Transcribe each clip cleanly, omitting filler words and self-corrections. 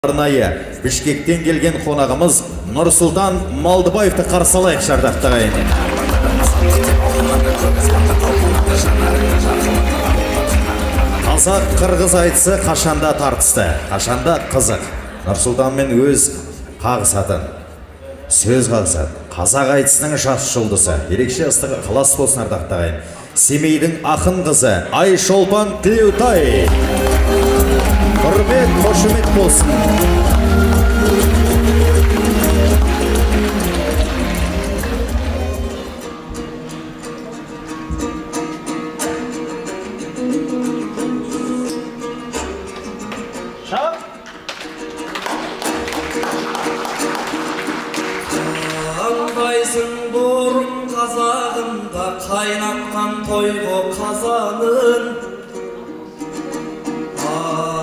Арнайы Бішкектен келген қонағымыз Нұрсұлтан Малдыбаевты қарсы алайық шардақтар ағайын. Қазақ қырғыз айтысы қашанда тартысты, қашанда қызық. Нұрсұлтанмен өз қағысатын, сөз қағысатын. Қазақ айтысының жас жұлдызы, ерекше ыстық ықылас болсын ардақтар ағайын. Семейдің ақын қызы Айшолпан Тілеутай. Құрмет, қошемет болсын. Қандайсың бұрын қазағымда қайнатқан тойғы қазанын.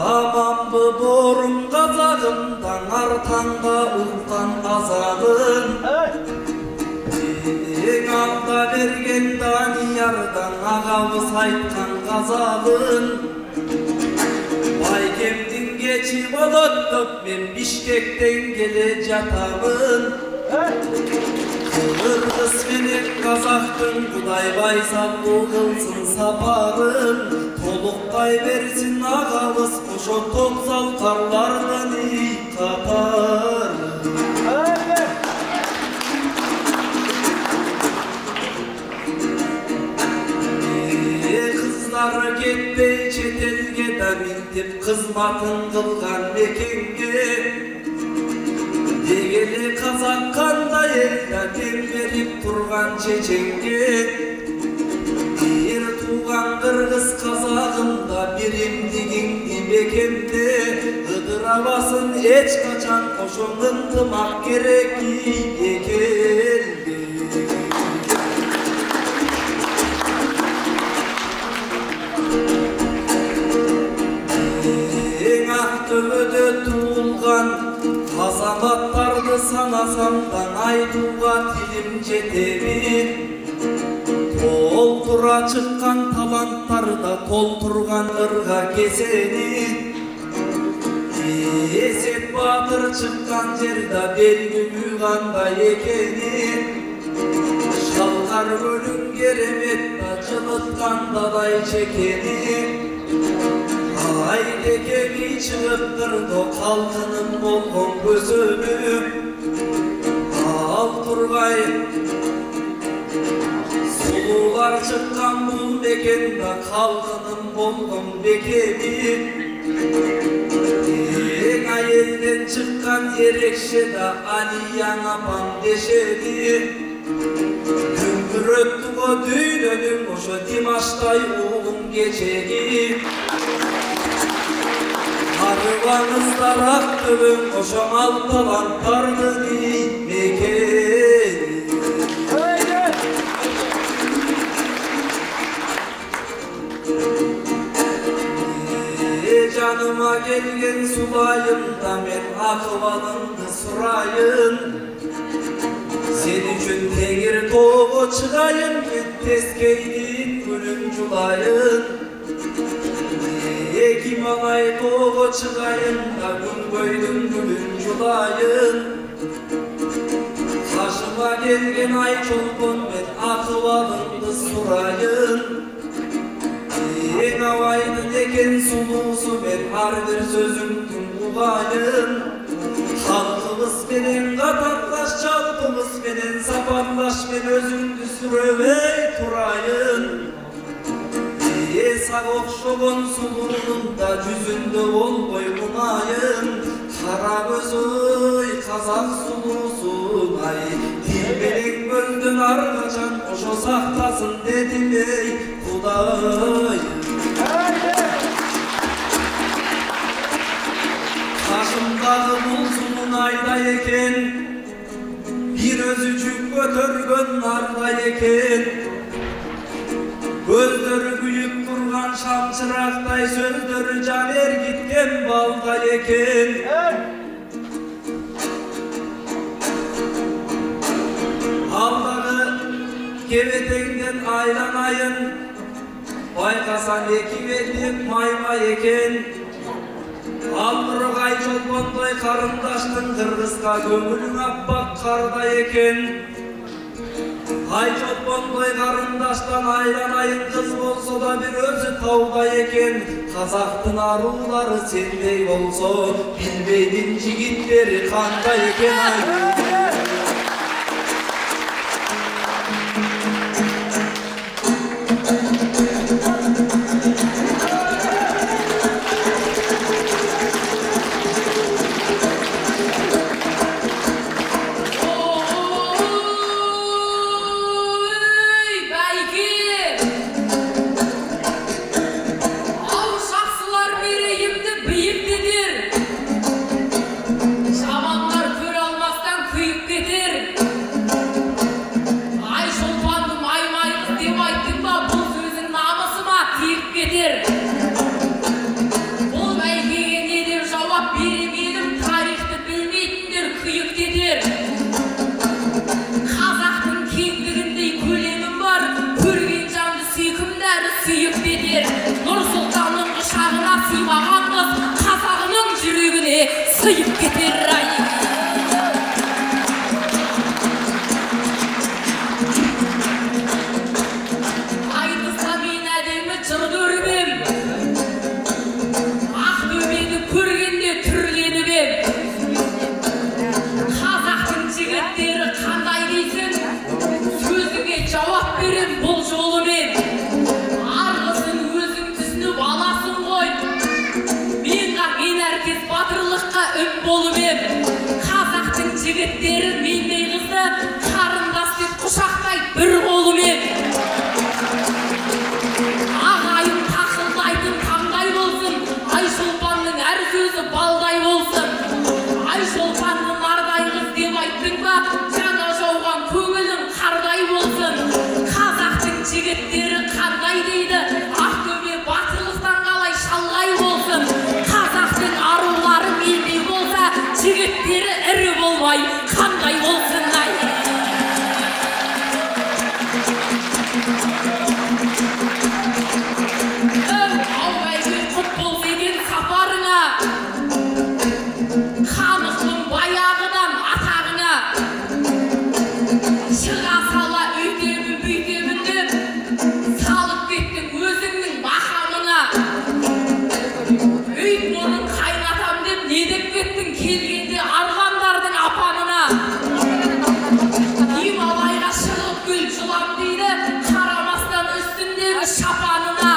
Аманбы бұрын қазағымдан артанға ұлтан азанын. Ең алда берген Даниярдан ағамыз айтқан қазағын. Байкемдің кечі болаттып мен Бішкектен келе жатамын. Қырғыз менен қазақтың Құдай байсаллы қылсын сапарын. Толықтай берсін ағамыз қошо топсал қарлардан қатар. Қыздары кетпей шетелге дәмintеп қызматын қылған мекенге. Дегелі қазақ қандай елді дем беріп тұрған шешенге. Ер туған қырғыз қазағымда берем дегенді мекенде. Ыдырабасын еч қачан қошон ынтымақ керек екенде. Ең ақтөбеде туылған азаматтарды санасамдан айтуға тілім жетемін. Толтыра шыққан таланттарда толтырған ырға кесені. Есет батыр шыққан жерді белгілі қандай екені. Шалқар бөлін кереметті жылытқан дадай шекені. Айдеке би шығып тұрды қалқының болған көзөніп. Ал тұрғай сұлулар шыққан бұл мекенді қалқының болған бекені. Ең әйелден шыққан ерекше да Алияң апам дешеді. Күңгірөттің о дүйнөнің ошо Димаштай уғым кечегі. Арыбаңыздар ақтөбең ошо алталанттарды мекені. Жаныма келген сулайында мен ақыбалымды сұрайын. Сен үшін тегер тоғы шығайын, мен тескейден күлін жұлайын. Екім алай тоғы шығайын, да күнгөйдің күлін жұлайын. Қашыма келген Айшолпан мен ақыбалымды сұрайын. Ең авайдың екен сұлусы мен әрбір сөзіңдің ұғайын. Халқымыз менен қатарлаш, жалпымыз менен сапарлаш, мен өзіңді сүребей тұрайын. Сақ оқшығын сұлуында жүзінде болбой мұнайын. Қара көзі қазақ сұлусын ай, тілбелек бөлдің арқачан ошо сақтасын дедімей Құдай. Қашымдағы бұл сұлын айда екен, бір өзі жүк көтөргөн нарда екен. Көздері күйіп тұрған шамшырақтай, сөздері жабер кеткен балға екен. Алдағы кебетеңден айланайын, байқасан екі бетіп майма екен. Ал нұрғай жолба Айшолпондай қарындаштың қырғызға көңілің аппақ қарда екен. Айшолпондай қарындаштан айранайын қыз болса да бір өзі тауда екен. Қазақтың арулары сендей болса, білмеймін жігіттері қандай екен. Sıyıp getir ay. Aytsa men ademi çırgırmem. Aqtöbeni көргенде түрленіп ем. Қазақтың жігіттері қандай дейсің? Сөзіңе жауап берем бұл жолымен. Арғысын өзің түсініп аласың ғой. Мен әркез батырлыққа үн болып ем. Қазақтың жігіттері мендей қызды қарындас деп құшақтай бір қолым ем. Ағайын тақылдайтын таңдай болсын, Айшолпанның әр сөзі балдай болсын. Айшолпанның нардай қыз деп айттың ба, жаңа жауған көңілің қардай болсын. Қазақтың жігіттері қандай дейді, Ақтөбе батырлықтан қалай шалғай болсын. Қазақтың арулары мендей болса, жігіттері ірі болмай қандай болсын ай. Аубайге құт болса екен сапарыңа, Қанықтың баяғыдан атағыңа. Шыға сала үйтемін бүйтемін деп, салып кеттің өзіңнің мақамыңа. Үйт мұрын қайнатам деп не деп кеттің келгенде арғандардың апанына. Гималайға шығып гүл жылам дейді, қарамастан үстіндегі шапанына.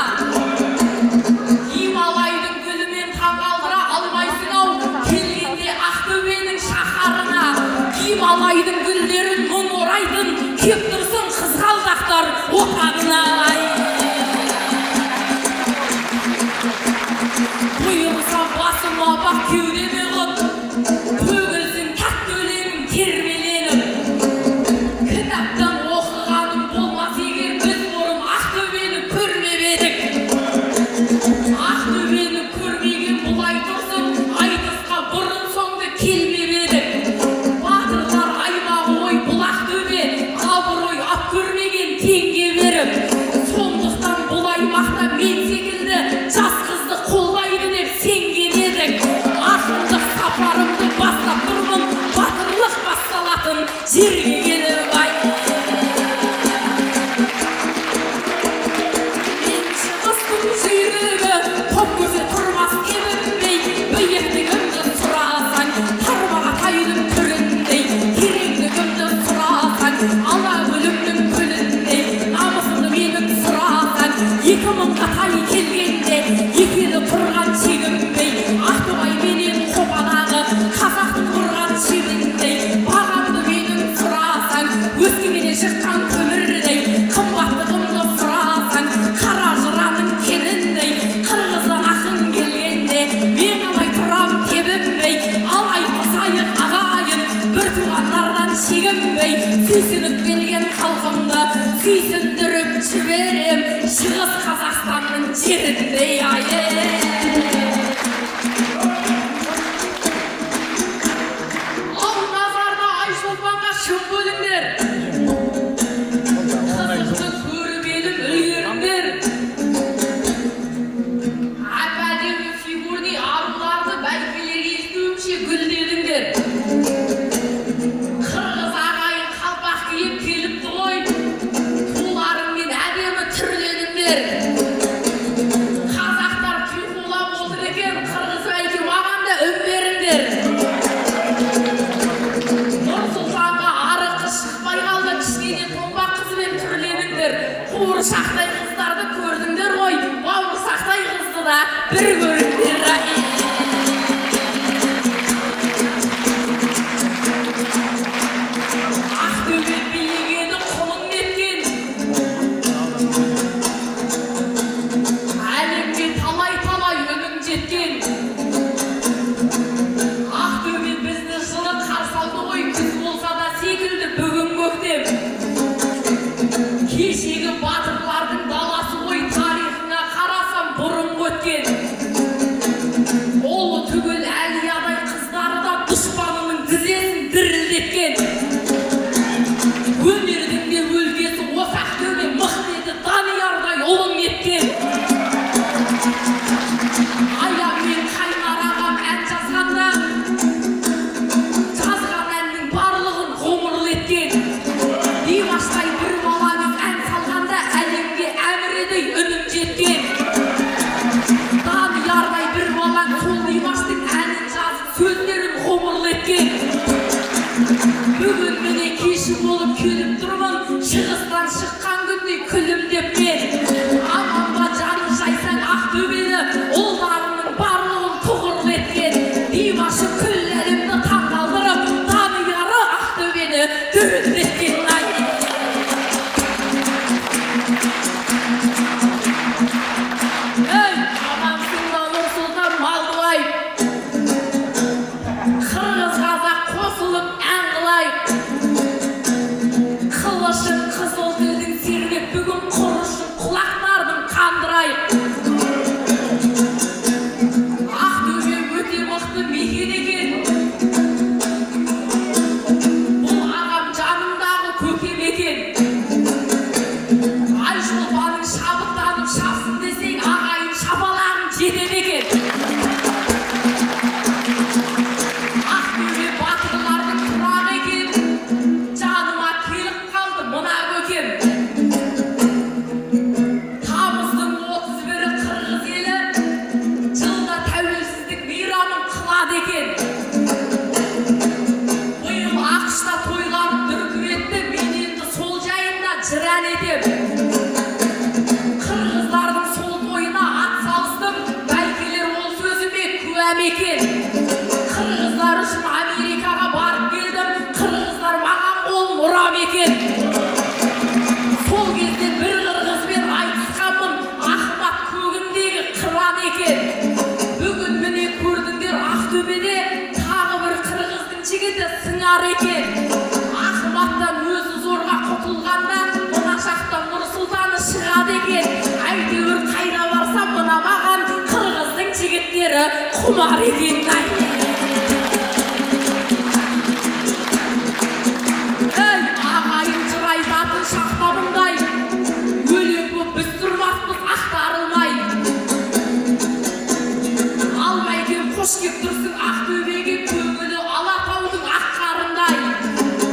Гималайдың гүлімен таңғалдыра алмайсың ау, келгенде Ақтөбенің шаһарына. Гималайдың гүлдерін мұң орайтын, кеп тұрсын қызғалдақтар отанына. Бұйырса басыма бақ кеудеме ғып, төгілсін тәтті өлеңім термеленіп. Кітаптан оқығаным болмас егер біз бұрын Ақтөбені көрмеп едік. Ақтөбені көрмеген бұлай тұрсын, айтысқа бұрын соңды келмеп едік. Батырлар аймағы ой бұл Ақтөбе, абырой ап көрмеген теңге беріп. Сондықтан бұл аймақта мен секілді жас қызды қолдайды деп сенген едік. Артымдық сапарымды бастап тұрмын, батырлық басталатын жерге келіп ай. Мен шығыстың жүйрігі, топ көзе тұрмас кебімдей. Биіктігімді сұрасаң, тарбаға тайдың түріндей. Тереңдігімді сұрасаң, ала гүлімнің гүліндей. Намысымды менің сұрасаң, 2000-ға тай келгенде екелі тұрған шегімдей. Ақтоғай менен қопадағы қазақтың тұрған шебіндей. Бағамды менің сұрасаң, өскеменен шыққан көмірдей. Қымбаттығымды сұрасаң, қара жыраның келіндей. Қырғыздан ақын келгенде мен қалай тұрам тебінбей. Алай қосайық ағайын, бір туғандардан шегінбей. Сүйсініп келген халқымды сүйсіндіріп жіберем, шығыс Қазақстанның жеріндей айы. Ал назарда Айшолпанға шын бөліңдер. Қызықты көрмелім үлгеріңдер. Әп-әдемі фигурный аруларды бәйгелерге естуімше дұшпанының тізесін дірілдеткен. Өнердің де өлкесі осы Ақтөбе Махметі Даниярдай ұлын еткен. Аяғымен Қайнар ағам ән жазғанда, жазған әннің барлығын ғұмырлеткен. Димаштай бір баламыз ән салғанда, әлемге әміредей үнім жеткен. Даниярдай бір балаң сол Димаштың әнін жазып, сөздерін ғұмырлеткен. Бүгін міне кеші болып келіп тұрмын, шығыстан шыққан күндей күлімдеп мен. Аман ба жаның жайсаң Ақтөбені, ұлдарының барлығын тұғырлеткен. Димашы күллі әлемді таңғалдырып, Данияры Ақтөбені дүрілдеткен. Ей, амансың ба Нұрсұлтан Малдыбай, қырғыз қазақ қосылып ән қылайық. Қылышын қызыл тілдің сермеп, бүгін құрышын құлақтардың қандырайық. Ақтөбе өте мықты мекен екен. Бұл ағам жанымдағы көкем екен. Айшолпаның шабыттанып шапсын десең, ағайын шапалағын жетеді екен. Ақтөбе батырлардың тұрағы екен. Жаныма келіп қалды мына көкем. Тамыздың 31-і қырғыз елі жылда тәуелсіздік мейрамын қылады екен. Биыл ақшта тойлар дүркіретті, мен енді сол жайында жыран етем. Қырғыздардың сол тойына ат салыстым, бәйкелер ол сөзіме куәм екен. Қырғыздар үшін Америкаға барып келдім, қырғыздар маған ол мұрам екен. Сол кезде бір қырғызбен айтысқанмын, Ахмат көгіндегі қыран екен. Бүгін міне көрдіңдер Ақтөбеде тағы бір қырғыздың жігіті сыңар екен. Ахматтан өзі зорға құтылғанда, мына жақтан Нұрсұлтаны шығады екен. Әйтеуір қайда барсам мына маған қырғыздың жігіттері құмар екен. Ей, ағайын жыр айтатын шақтабындай, өлең боп біз тұрмақпыз ақтарылмай. Алмайкен қош кеп тұрсың Ақтөбеге, көңілі Алатаудың ақ қарындай.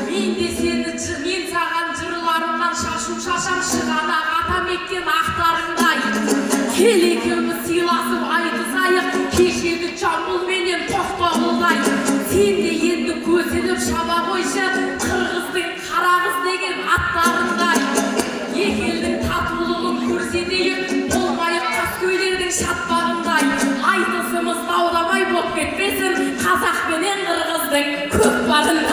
Мен де сені, мен саған жырларымнан шашу шашам, шығанақ атам еккен ақтарындай. Кел екеуміз сыйласып айтысайық, кешегі Жамбыл менен Тоқтағұлдай. Сен де енді көсіліп шаба қойшы, қырғыздың қарағыз деген аттарындай. Екі елдің татулығын көрсетейік, болмайық қаскөйлердің шатпағындай. Айтысымыз даудамай боп кетпесін, қазақ пенен қырғыздың көкпарындай.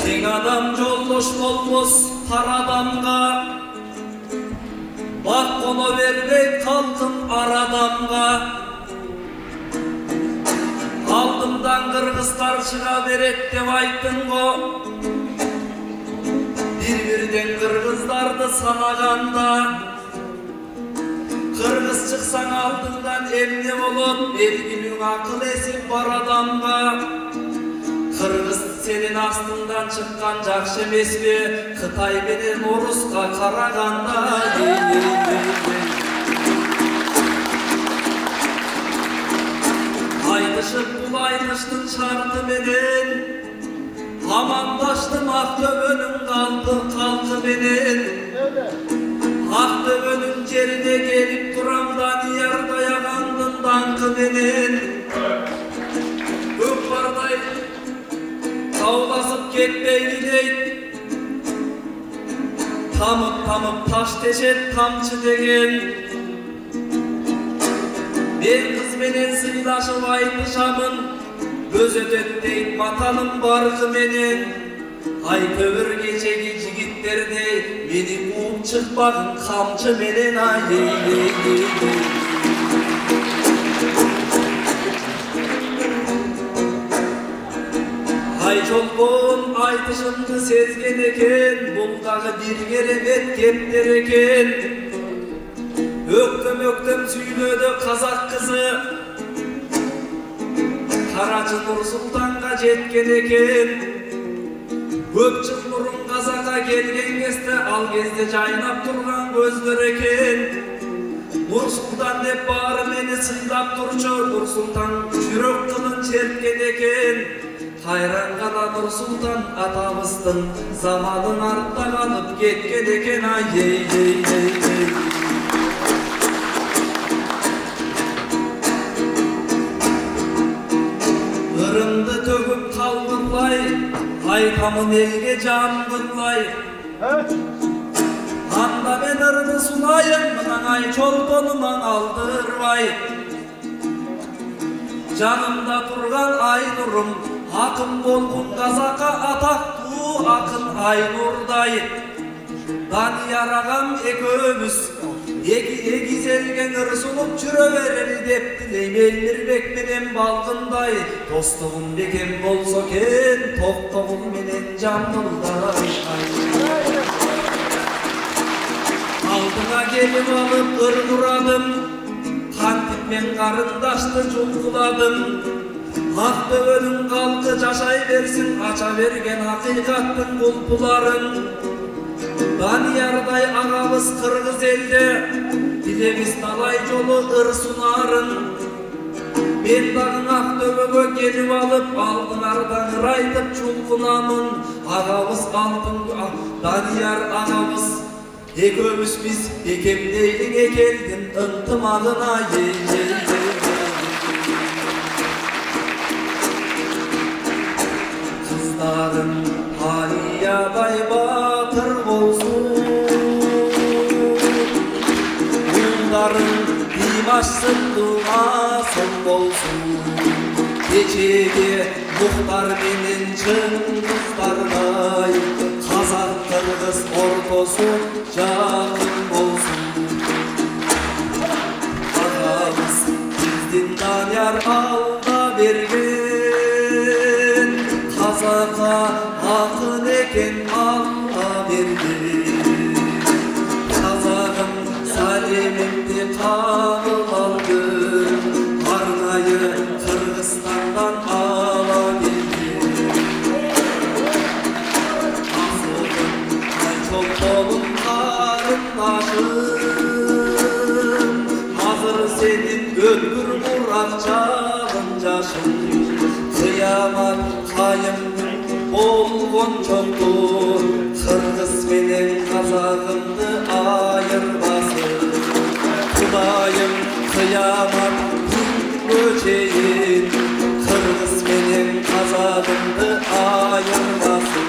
Тең адам жолдош болмос тар адамға, бақ қона бермек қалқын ар адамға. Алдымдан қырғыздар шыға берет деп айттың ғо, бір-бірден қырғыздарды санағанда. Қырғыз шықсаң алдыңдан емне болып, белгілің ақыл есеп бар адамға. Қырғыз сенен астыңдан шыққан жақшы емес пе, Қытай менен орысқа қарағанда. Айтышып бұл айтыштың шарты менен, амандаштым Ақтөбенің қалқы менен. Ақтөбенің жеріне келіп тұрам, Данияр даяғандың даңқы менен. Көкпардай тауласып кетпейді дейді, тамып таш тешет тамчы деген. Мен қызменен сыйлашып айтышамын, көз өтет дейді матаным барғы менен. Айтөбір кечеги жігіттердей, мені қуып шықпағын қамчы менен. Ayşolpon айтышымды сезген екен, бұл дағы бір керемет кептер екен. Өктім сөйледі қазақ қызы, Қарачы Нұрсұлтанға жеткен екен. Көп жыл бұрын Қазаққа келген кезде, ал кезде жайнап тұрған көздер екен. Нұрсұлтан деп бары мені сыйлап тұршы, Нұрсұлтан жүрек қылын шерткен екен. Қайран ғана Нұрсұлтан атамыздың заманын артта қалып кеткен екен. Ай-ей-ей-ей-ей. Ырымды төгіп қалғырлай, айтамын елге жамғырлай. Анда мен ырды сунайын, мұнаң Айшолпоныман алдырбай. Жанымда тұрған Айнұрым, ақын болғын Қазаққа атақты ақын Айнұрдай. Данияр ағам екеуміз егізелген ырсынып жүре берер деп тілеймін Мирбек менен балғындай. Достығым бекем болса кен, тоқтығым менен жамбылдай. Алдыға келіп алып ұрғырадым, қантip мен қарындашты жұлқыладым. Ақтөбенің қалқы жашай берсін, ача берген ақиқаттың бұлпыларын. Даниярдай ағамыз қырғыз елде, білеміз талай жолы ырсунарын. Мен дағын Ақтөбеге келіп алып, алдыңардан ырайтып жұлқынамын. Ағамыз алтын, Данияр ағамыз, екеуміз біз екемдейлің екелдің ынтымағына ел-ел-ел. Қыздарым Алиядай батыр болсын, ұлдарым Димаштың дұғасын болсын. Кешеге Мұхтар менен Шыңғыздардай, Қазақ қырғыз ортасы жақын болсын. Ағамыз бізден Данияр алда берген, Қазаққа ақын екен алла берген. Қазағым сәлемімді қабыл алдым, арнайы Қырғызстаннан ала келген. Асылым Айшолпоным қарындашым, қазір сенің өткір мұрақ жағын жашын. Қиямат қайым болған жоқтыр, қырғыз менен қазағымды айырбасын. Құдайым қиямат күн өтейін, қырғыз менен қазағымды айырбасын.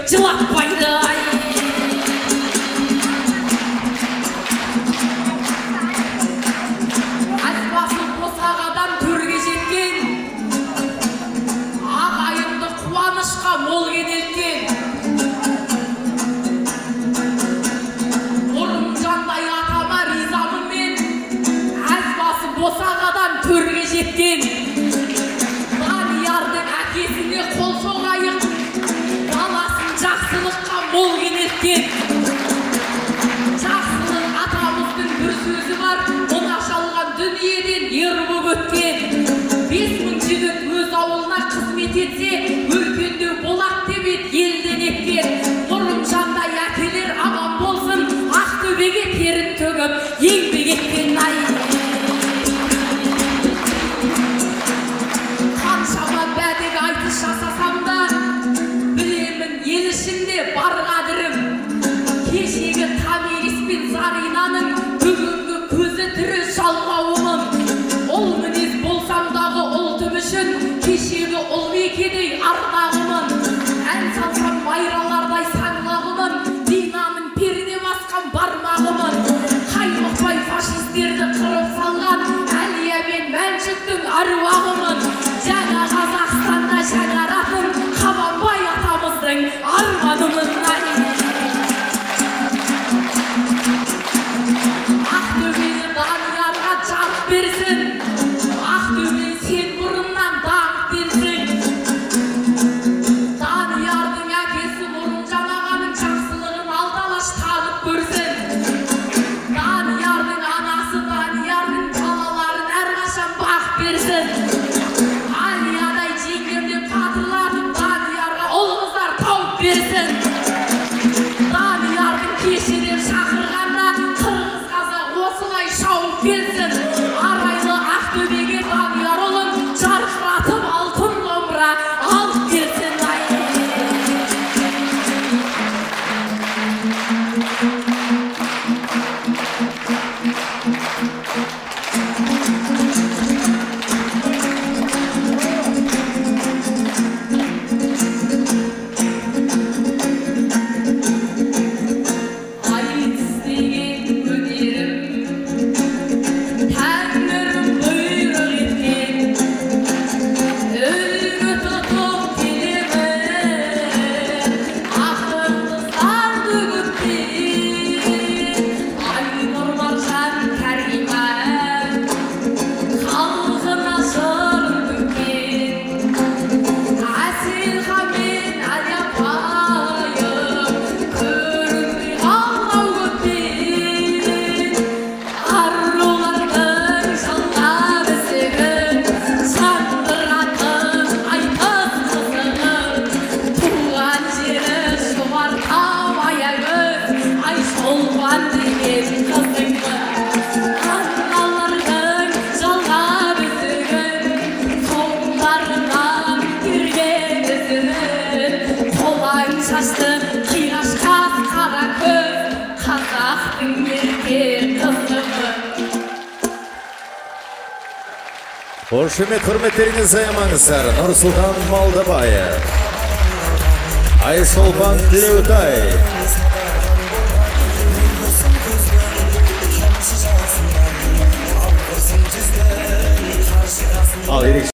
Жылатпайды. Әсбасын босағадан төрге жеткен, ағайынды қуанышқа мол кенелткен. Нұрымжандай атама ризамын мен, әсбасы босағадан төрге жеткен. Даниярдың әкесіне қол соғайық, жақсылыққа мол кенелткен. Жақсылық атамыздың бір сөзі бар, оңаша алған дүниеден ер боп өткен. 5000 жігіт өз ауылына қызмет етсе, өркендеу болат деп елден еткен. Нұрымжандай әкелер аман болсын, Ақтөбеге терін төгіп еңбек еткен. Қошемет құрметтеріңізді аямаңыздар. Нұрсұлтан Малдыбаев, Айшолпан Тілеутай. Ал ерекше